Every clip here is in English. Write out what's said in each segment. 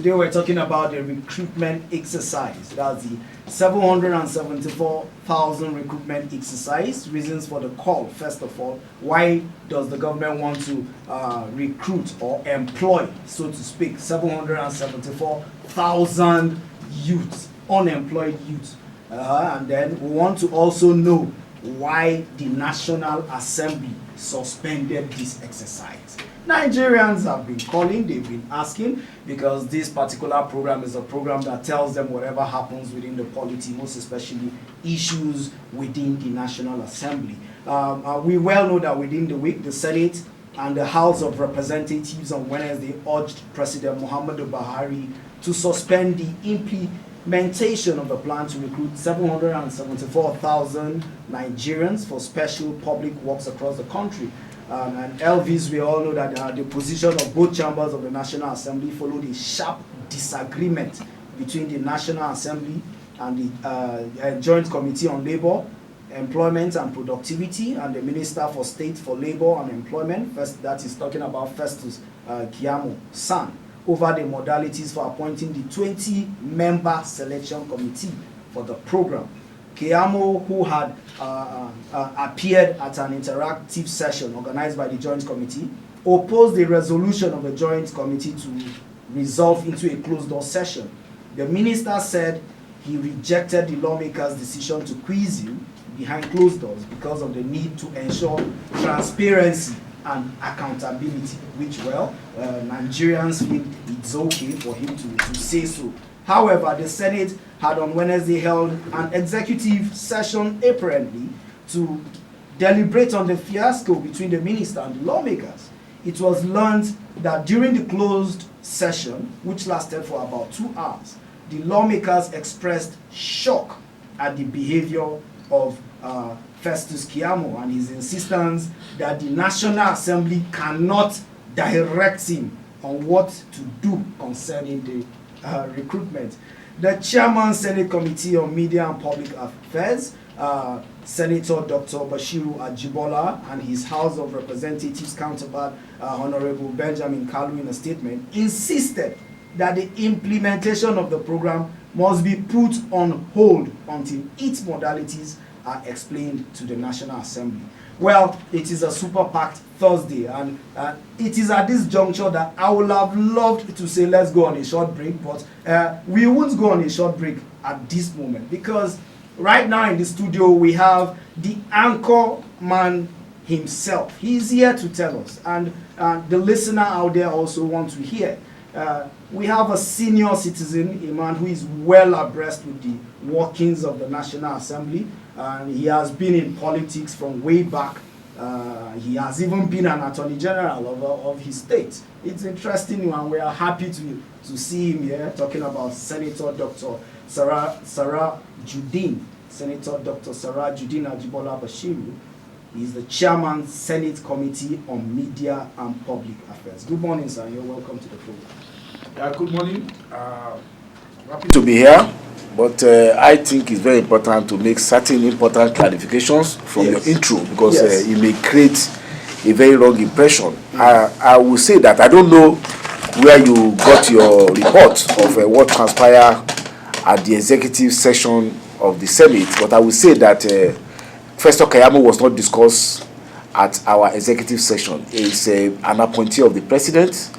today we're talking about the recruitment exercise. That's the 774,000 recruitment exercise. Reasons for the call. First of all, why does the government want to recruit or employ, so to speak, 774,000 youths, unemployed youths? And then we want to also know why the National Assembly suspended this exercise. Nigerians have been calling, they've been asking, because this particular program is a program that tells them whatever happens within the polity, most especially issues within the National Assembly. We well know that within the week, the Senate and the House of Representatives on Wednesday urged President Muhammadu Buhari to suspend the implementation of the plan to recruit 774,000 Nigerians for special public works across the country. And Elvis, we all know that the position of both chambers of the National Assembly followed a sharp disagreement between the National Assembly and the Joint Committee on Labour, Employment and Productivity, and the Minister for State for Labour and Employment, that is talking about Festus Keyamo San, over the modalities for appointing the 20-member selection committee for the program. Keyamo, who had appeared at an interactive session organized by the Joint Committee, opposed the resolution of the Joint Committee to resolve into a closed-door session. The minister said he rejected the lawmakers' decision to quiz him behind closed doors because of the need to ensure transparency and accountability, which, well, Nigerians feel it's okay for him to say so. However, the Senate had on Wednesday held an executive session apparently to deliberate on the fiasco between the minister and the lawmakers. It was learned that during the closed session, which lasted for about 2 hours, the lawmakers expressed shock at the behavior of Festus Keyamo and his insistence that the National Assembly cannot direct him on what to do concerning the recruitment. The chairman Senate Committee on Media and Public Affairs, Senator Dr. Bashiru Ajibola, and his House of Representatives counterpart, Honorable Benjamin Kalu, in a statement, insisted that the implementation of the program must be put on hold until its modalities are explained to the National Assembly. Well, it is a super packed Thursday, and it is at this juncture that I would have loved to say let's go on a short break, but we won't go on a short break at this moment, because right now in the studio we have the anchor man himself. He's here to tell us, and the listener out there also wants to hear. We have a senior citizen, a man who is well abreast with the workings of the National Assembly, and he has been in politics from way back. He has even been an Attorney General of his state. It's interesting, and we are happy to see him here talking about Senator Dr. Sarah Judin. Senator Dr. Sarah Judin Ajibola Bashiru. He's the chairman, Senate Committee on Media and Public Affairs. Good morning, sir. You're welcome to the program. Good morning. Happy to be here, but I think it's very important to make certain important clarifications from your intro, because it may create a very wrong impression. I will say that I don't know where you got your report of what transpired at the executive session of the Senate, but I will say that Festus Keyamo was not discussed at our executive session. He's an appointee of the president,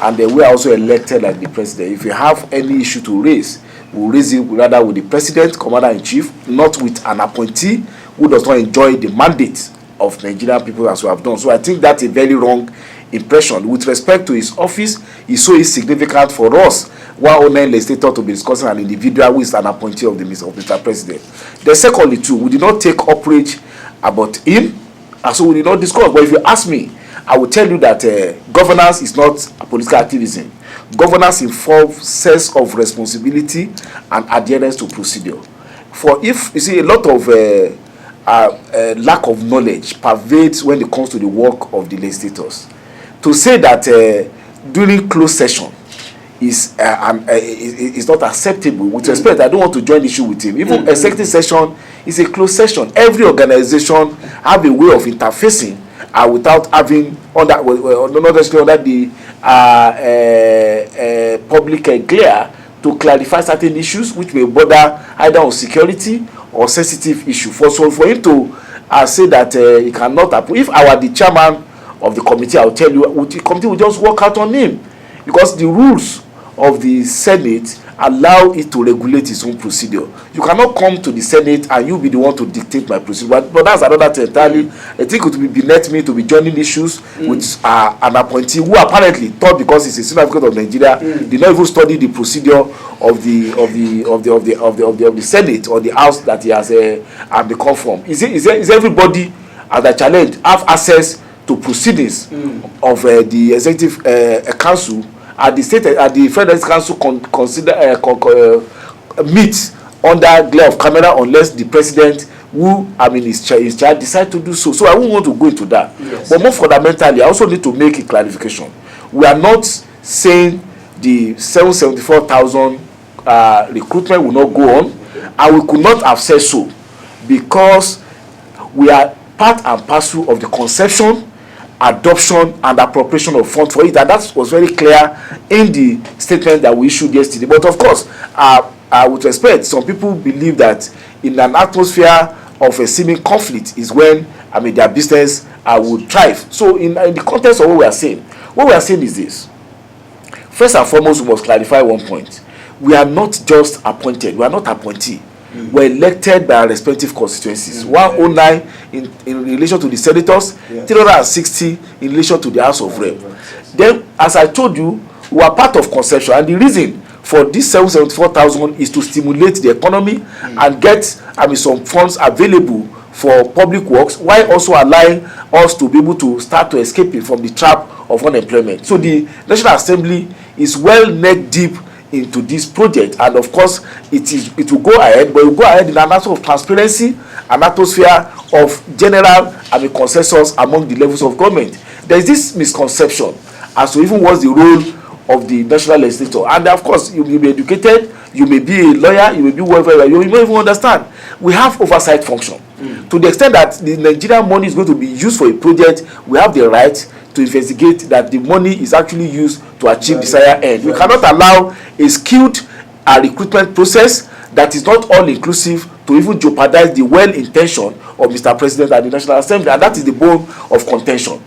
and we are also elected like the president. If you have any issue to raise, we'll raise it rather with the president, commander-in-chief, not with an appointee who does not enjoy the mandate of Nigerian people as we have done. So I think that's a very wrong impression. With respect to his office, it's so insignificant for us, while only legislator to be discussing an individual who is an appointee of the Mr. President. The secondly, too, we did not take umbrage about him, and so we did not discuss. But if you ask me, I will tell you that governance is not a political activism. Governance involves sense of responsibility and adherence to procedure. For if you see a lot of lack of knowledge pervades when it comes to the work of the legislators. To say that during closed session is not acceptable. With respect, I don't want to join issue with him. Even executive session is a closed session. Every organization have a way of interfacing without having not necessarily under the public glare to clarify certain issues which may border either on security or sensitive issue. For him to say that he cannot approve, if I were the chairman of the committee, I will tell you, the committee will just work out on him, because the rules of the Senate allow it to regulate its own procedure. You cannot come to the Senate and you be the one to dictate my procedure. But that's another thing entirely. I think it would be beneath me to be joining issues with an appointee who apparently thought, because he's a senior advocate of Nigeria, did not even study the procedure of the Senate or the House that he has become from. Is everybody at the challenge have access to proceedings of the executive council at the state, at the federal council meet under glare of camera, unless the president, who is charge, decide to do so. So I won't want to go into that. Yes. But more fundamentally, I also need to make a clarification. We are not saying the 774,000 recruitment will not go on, and we could not have said so, because we are part and parcel of the conception, adoption and appropriation of funds for it, and that was very clear in the statement that we issued yesterday. But of course, with respect, some people believe that in an atmosphere of a seeming conflict is when their business would thrive. So in the context of what we are saying is this: first and foremost, we must clarify one point. We are not just appointed, we are not appointee. Were elected by our respective constituencies. 109 in relation to the senators, 360 in relation to the House of Rep. Then, as I told you, we are part of conception, and the reason for this 774,000 is to stimulate the economy and get some funds available for public works, while also allowing us to be able to start to escape from the trap of unemployment. So the National Assembly is well neck deep into this project, and of course it will go ahead, but it will go ahead in an atmosphere of transparency, an atmosphere of general consensus among the levels of government. There is this misconception as to even what's the role of the national legislator, and of course you may be educated, you may be a lawyer, you may be whatever, you may not even understand. We have oversight function. To the extent that the Nigerian money is going to be used for a project, we have the right to investigate that the money is actually used to achieve desired end. We cannot allow a skilled recruitment process that is not all inclusive to even jeopardize the well intention of Mr. President and the National Assembly, and that is the bone of contention.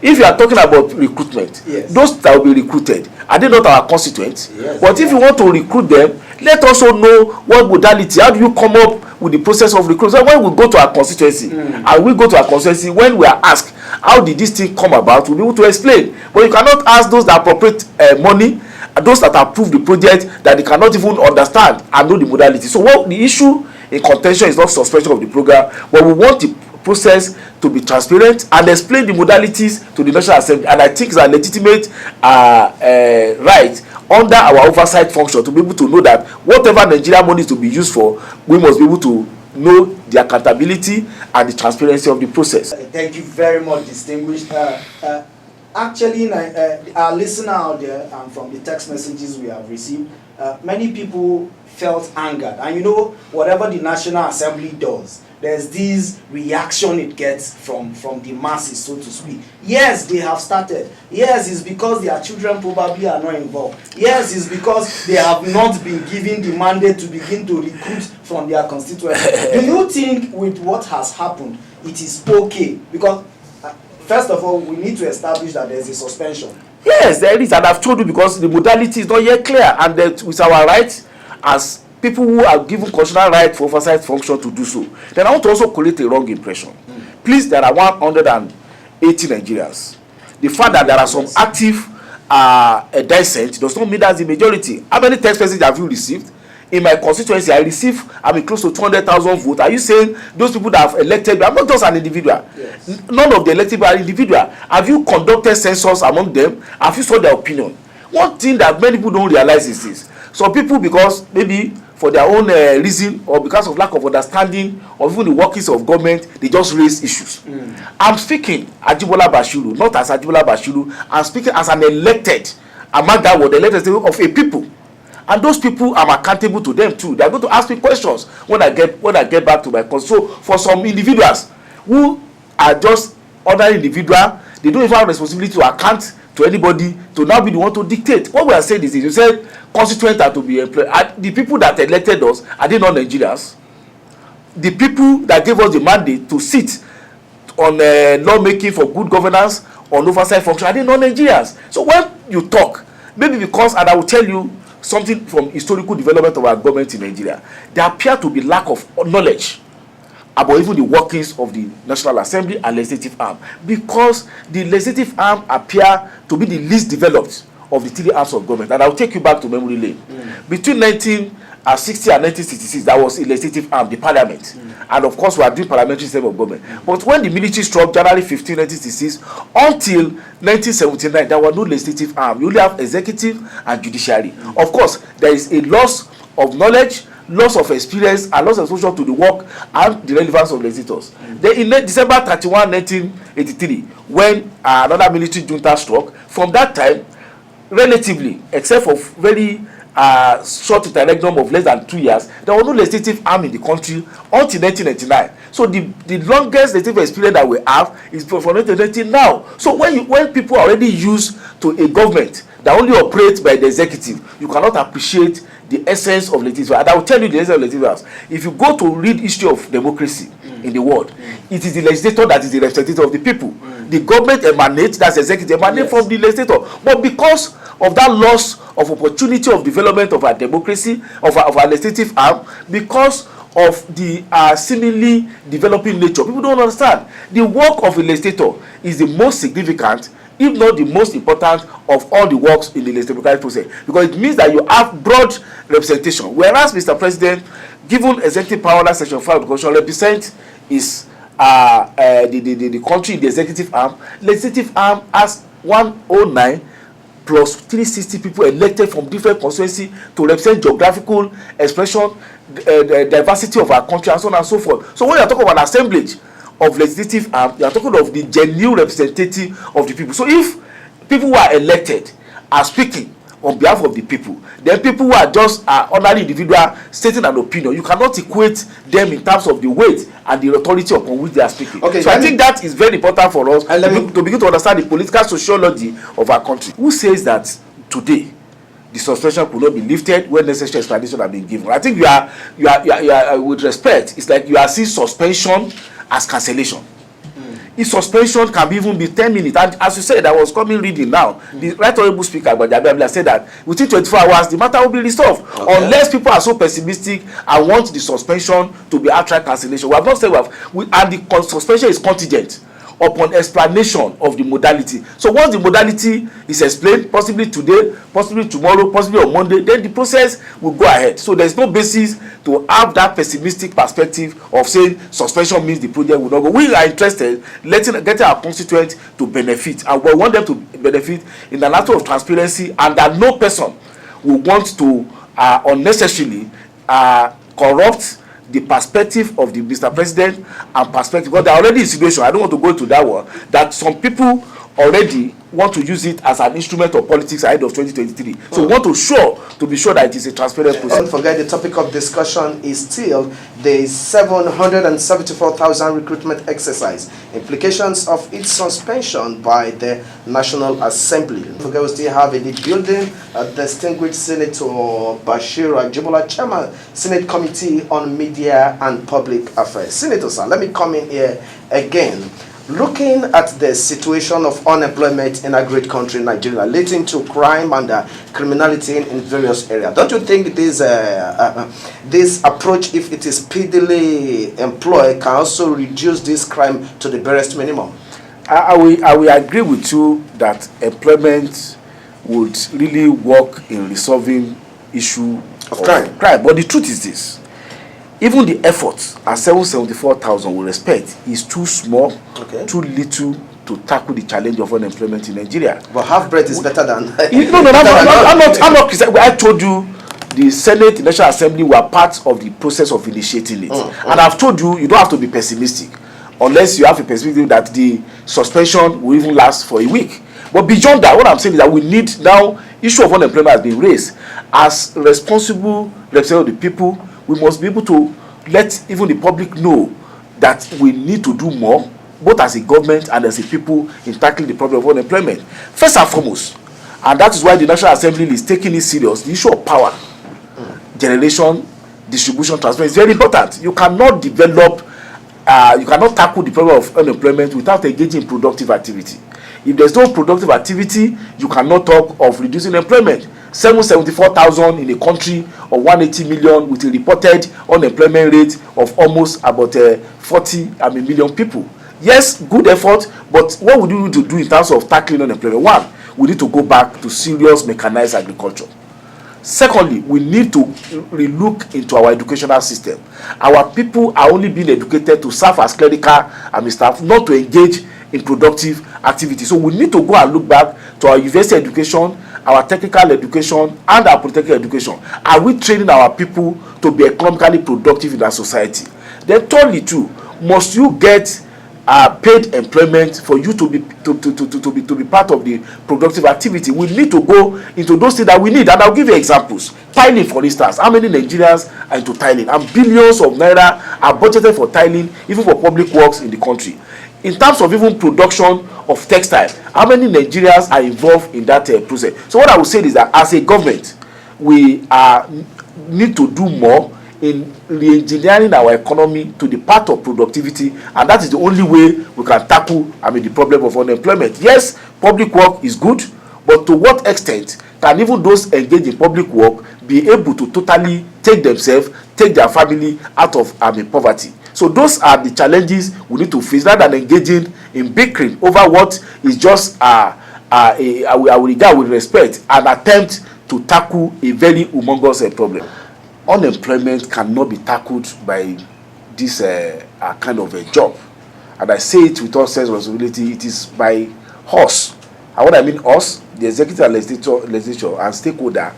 If you are talking about recruitment, those that will be recruited, are they not our constituents? But if you want to recruit them, let us also know what modality. How do you come up with the process of recruitment? When we go to our constituency, and we go to our constituency, when we are asked how did this thing come about, we'll be able to explain. But you cannot ask those that appropriate money, those that approve the project, that they cannot even understand and know the modality. So what the issue in contention is not suspension of the program, but we want the process to be transparent and explain the modalities to the National Assembly. And I think it's a legitimate right under our oversight function to be able to know that whatever Nigerian money is to be used for, we must be able to know the accountability and the transparency of the process. Thank you very much, distinguished. Actually, our listener out there, and from the text messages we have received, many people felt angered. And whatever the National Assembly does, there's this reaction it gets from the masses, so to speak. Yes, they have started. Yes, it's because their children probably are not involved. Yes, it's because they have not been given the mandate to begin to recruit from their constituents. Do you think with what has happened, it is okay? Because first of all, we need to establish that there's a suspension. Yes, there is, and I've told you, because the modality is not yet clear, and that with our rights as people who are given constitutional right for oversight function to do so. Then I want to also create a wrong impression. Please, there are 180 Nigerians. The fact that there are some active dissent does not mean that's the majority. How many text messages have you received? In my constituency, I receive close to 200,000 votes. Are you saying those people that have elected me? I'm not just an individual. Yes. None of the elected are individual. Have you conducted census among them? Have you sought their opinion? One thing that many people don't realize is this: some people, because maybe for their own reason or because of lack of understanding of even the workings of government, they just raise issues. I'm speaking Ajibola Bashiru, not as Ajibola Bashiru. I'm speaking as an elected, among that word, elected of a people. And those people, I'm accountable to them too. They are going to ask me questions when I get back to my country. So for some individuals who are just ordinary individual, they don't even have responsibility to account to anybody to now be the one to dictate. What we are saying is this: you said constituents are to be employed. Are the people that elected us, are they not Nigerians? The people that gave us the mandate to sit on lawmaking for good governance, on oversight function, are they not Nigerians? So when you talk, maybe because, and I will tell you something from historical development of our government in Nigeria, there appear to be lack of knowledge about even the workings of the National Assembly and legislative arm, because the legislative arm appear to be the least developed of the three arms of government. And I will take you back to memory lane. Between 1960 and 1966, that was a legislative arm, the parliament. And of course, we are doing parliamentary system of government. But when the military struck January 15, 1966, until 1979, there were no legislative arm. You only have executive and judiciary. Of course, there is a loss of knowledge, loss of experience, and loss of exposure to the work and the relevance of legislators. Then in December 31, 1983, when another military junta struck, from that time, relatively, except for very short interregnum of less than 2 years, there was no legislative arm in the country until 1999. So the longest legislative experience that we have is from 1990 now. So when people are already used to a government that only operates by the executive, you cannot appreciate the essence of legislative. And I will tell you the essence of legislative. If you go to read history of democracy in the world, it is the legislator that is the representative of the people. The government emanates, that's executive, emanates from the legislator. But because of that loss of opportunity of development of our democracy, of our legislative arm, because of the seemingly developing nature, people don't understand. The work of a legislator is the most significant, if not the most important, of all the works in the legislative process, because it means that you have broad representation. Whereas, Mr. President, given executive power under Section 5 of the Constitution, represent is the country in the executive arm. Legislative arm has 109 plus 360 people elected from different constituencies to represent geographical expression, the diversity of our country, and so on and so forth. So when you are talking about an assemblage of legislative arm, you are talking of the genuine representative of the people. So if people who are elected are speaking on behalf of the people, then people who are just ordinary individual stating an opinion, you cannot equate them in terms of the weight and the authority upon which they are speaking. Okay, so I think that is very important for us to begin to understand the political sociology of our country. Who says that today the suspension could not be lifted when necessary explanation have been given? I think you are with respect, it's like you are seeing suspension as cancellation. If suspension can even be 10 minutes, and as you said, I was coming reading now, the Right Honourable Speaker Gbajabiamila said that within 24 hours the matter will be resolved, unless people are so pessimistic and want the suspension to be outright cancellation. We have not said and the suspension is contingent upon explanation of the modality. So once the modality is explained, possibly today, possibly tomorrow, possibly on Monday, then the process will go ahead. So there's no basis to have that pessimistic perspective of saying suspension means the project will not go. We are interested in getting our constituents to benefit, and we want them to benefit in an act of transparency, and that no person will want to unnecessarily corrupt the perspective of the Mr. President and perspective, because they are already in situation, I don't want to go into that one, that some people already want to use it as an instrument of politics ahead of 2023. So we want to be sure that it is a transparent process. Don't forget, the topic of discussion is still the 774,000 recruitment exercise, implications of its suspension by the National Assembly. Don't forget, we still have in the building distinguished Senator Bashir Ajibola, Chairman, Senate Committee on Media and Public Affairs. Senator, sir, let me come in here again. Looking at the situation of unemployment in a great country, Nigeria, leading to crime and criminality in various areas, don't you think this approach, if it is speedily employed, can also reduce this crime to the barest minimum? I will agree with you that employment would really work in resolving issue of crime. But the truth is this: even the effort at 774,000 we respect is too small, too little to tackle the challenge of unemployment in Nigeria. But half bread is better than. I'm not. I told you the Senate, the National Assembly were part of the process of initiating it, and I've told you, you don't have to be pessimistic, unless you have a perspective that the suspension will even last for a week. But beyond that, what I'm saying is that we need now, issue of unemployment has been raised. As responsible representatives of the people, we must be able to let even the public know that we need to do more both as a government and as a people in tackling the problem of unemployment. First and foremost, and that is why the National Assembly is taking it serious, the issue of power, generation, distribution, transfer is very important. You cannot develop, you cannot tackle the problem of unemployment without engaging in productive activity. If there's no productive activity, you cannot talk of reducing employment. 774,000 in a country of 180 million with a reported unemployment rate of almost about 40 million people. Yes, good effort, but what would you need to do in terms of tackling unemployment? One, we need to go back to serious mechanized agriculture. Secondly, we need to relook into our educational system. Our people are only being educated to serve as clerical staff, not to engage in productive activity. So we need to go and look back to our university education, our technical education, and our polytechnic education. Are we training our people to be economically productive in our society? Then thirdly too, must you get paid employment for you to be part of the productive activity? We need to go into those things that we need, and I'll give you examples. Tiling, for instance, how many Nigerians are into tiling? And billions of naira are budgeted for tiling, even for public works in the country. In terms of even production of textile, how many Nigerians are involved in that process? So what I would say is that as a government, we need to do more in re-engineering our economy to the path of productivity, and that is the only way we can tackle the problem of unemployment. Yes, public work is good, but to what extent can even those engaged in public work be able to totally take themselves, take their family out of poverty? So those are the challenges we need to face, rather than engaging in bickering over what is just I will regard with respect an attempt to tackle a very humongous problem. Unemployment cannot be tackled by this kind of a job, and I say it with all sense of responsibility. It is by us, and what I mean us, the executive and legislature and stakeholder,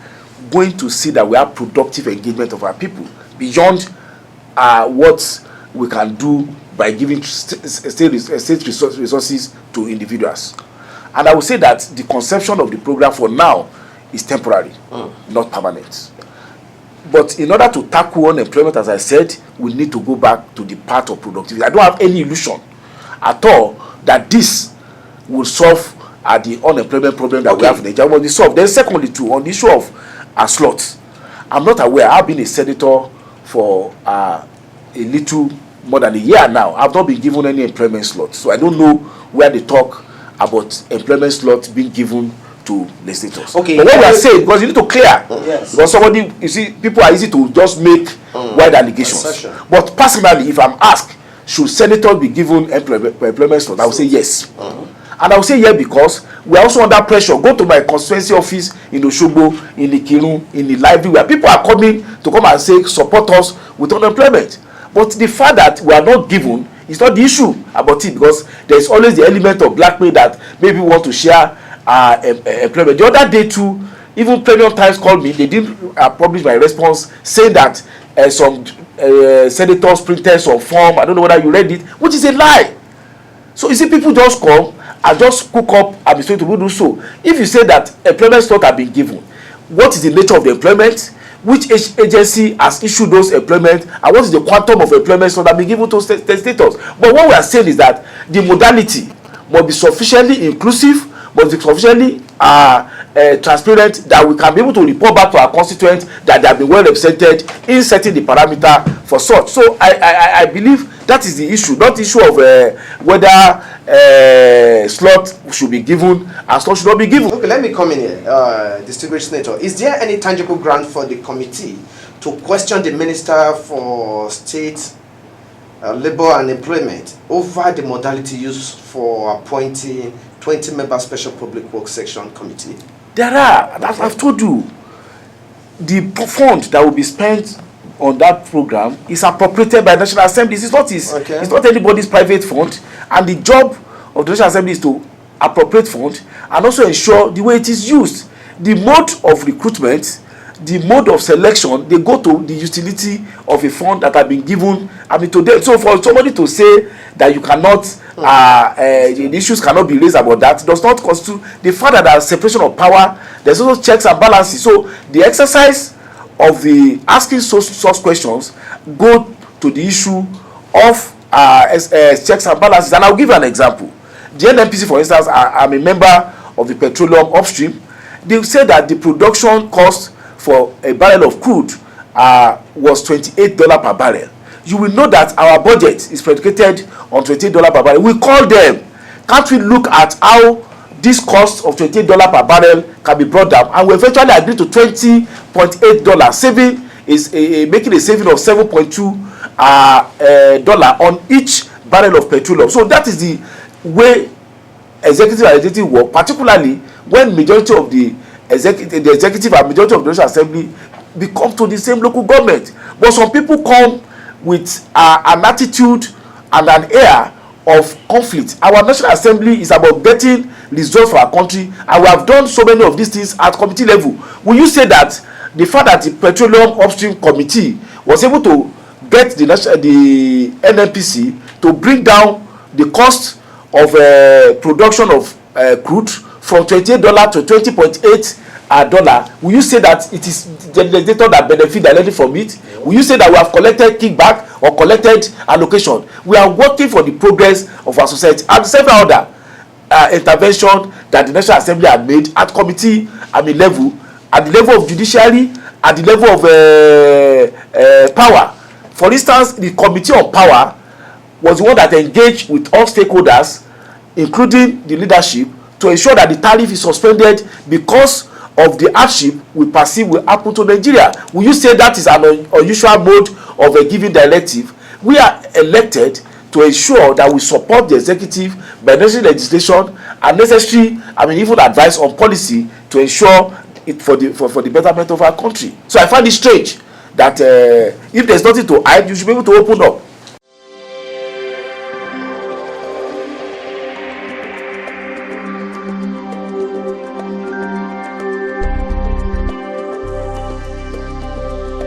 going to see that we have productive engagement of our people beyond what we can do by giving state resources to individuals. And I will say that the conception of the program for now is temporary, not permanent. But in order to tackle unemployment, as I said, we need to go back to the path of productivity. I don't have any illusion at all that this will solve the unemployment problem that we have in Nigeria. Will be solved. Then secondly too, on the issue of slots, I'm not aware. I've been a senator for a little more than a year now. I've not been given any employment slots, so I don't know where they talk about employment slots being given to legislators. Okay. But what we are saying, because you need to clear, yes, because somebody, you see, people are easy to just make wide allegations. Assertion. But personally, if I'm asked, should senators be given employment slots, I will say yes. And I will say yes because we are also under pressure. Go to my constituency office in Osogbo, in Ikirun, in the library, where people are coming to come and say, support us with unemployment. But the fact that we are not given is not the issue about it, because there is always the element of blackmail that maybe we want to share employment. The other day too, even Premium Times called me. They didn't publish my response, saying that some senators printed some form. I don't know whether you read it, which is a lie. So you see, people just come and just cook up and be to do so. If you say that employment slots have been given, what is the nature of the employment? Which agency has issued those employment, and what is the quantum of employment slots that have been given to status? But what we are saying is that the modality must be sufficiently inclusive, must be sufficiently transparent, that we can be able to report back to our constituents that they have been well represented in setting the parameter for such. So I believe that is the issue, not the issue of whether slot should be given and slot should not be given. Okay, let me come in here, distinguished senator. Is there any tangible ground for the committee to question the Minister for State Labour and Employment over the modality used for appointing 20-member Special Public Works Section Committee? There are. I've told you, the fund that will be spent on that program is appropriated by the National Assembly. It's not anybody's private fund, and the job of the National Assembly is to appropriate fund and also ensure the way it is used. The mode of recruitment, the mode of selection, they go to the utility of a fund that have been given to them. So for somebody to say that you cannot the issues cannot be raised about that does not constitute the fact that there's separation of power. There's also checks and balances. So the exercise of the asking such questions go to the issue of checks and balances. And I'll give you an example. The NNPC, for instance, I'm a member of the petroleum upstream. They say that the production cost for a barrel of crude was $28 per barrel. You will know that our budget is predicated on $28 per barrel. We call them, can't we look at how this cost of $28 per barrel can be brought down? And we eventually agreed to $20.8. Saving is making a saving of $7.2 on each barrel of petroleum. So that is the way executive and legislative work, particularly when majority of the executive and majority of the National Assembly become to the same local government. But some people come with an attitude and an air of conflict. Our National Assembly is about getting results for our country, and we have done so many of these things at committee level. Will you say that the fact that the Petroleum Upstream Committee was able to get the NNPC to bring down the cost of production of crude from $28 to $20.8 will you say that it is the legislator that benefit directly from it? Will you say that we have collected kickback or collected allocation? We are working for the progress of our society. And several other intervention that the National Assembly had made at committee level, at the level of judiciary, at the level of power. For instance, the Committee on Power was the one that engaged with all stakeholders, including the leadership, to ensure that the tariff is suspended because of the hardship we perceive will happen to Nigeria. Will you say that is an unusual mode of a given directive? We are elected to ensure that we support the executive by necessary legislation and necessary, even advice on policy to ensure it for the betterment of our country. So I find it strange that if there's nothing to hide, you should be able to open up.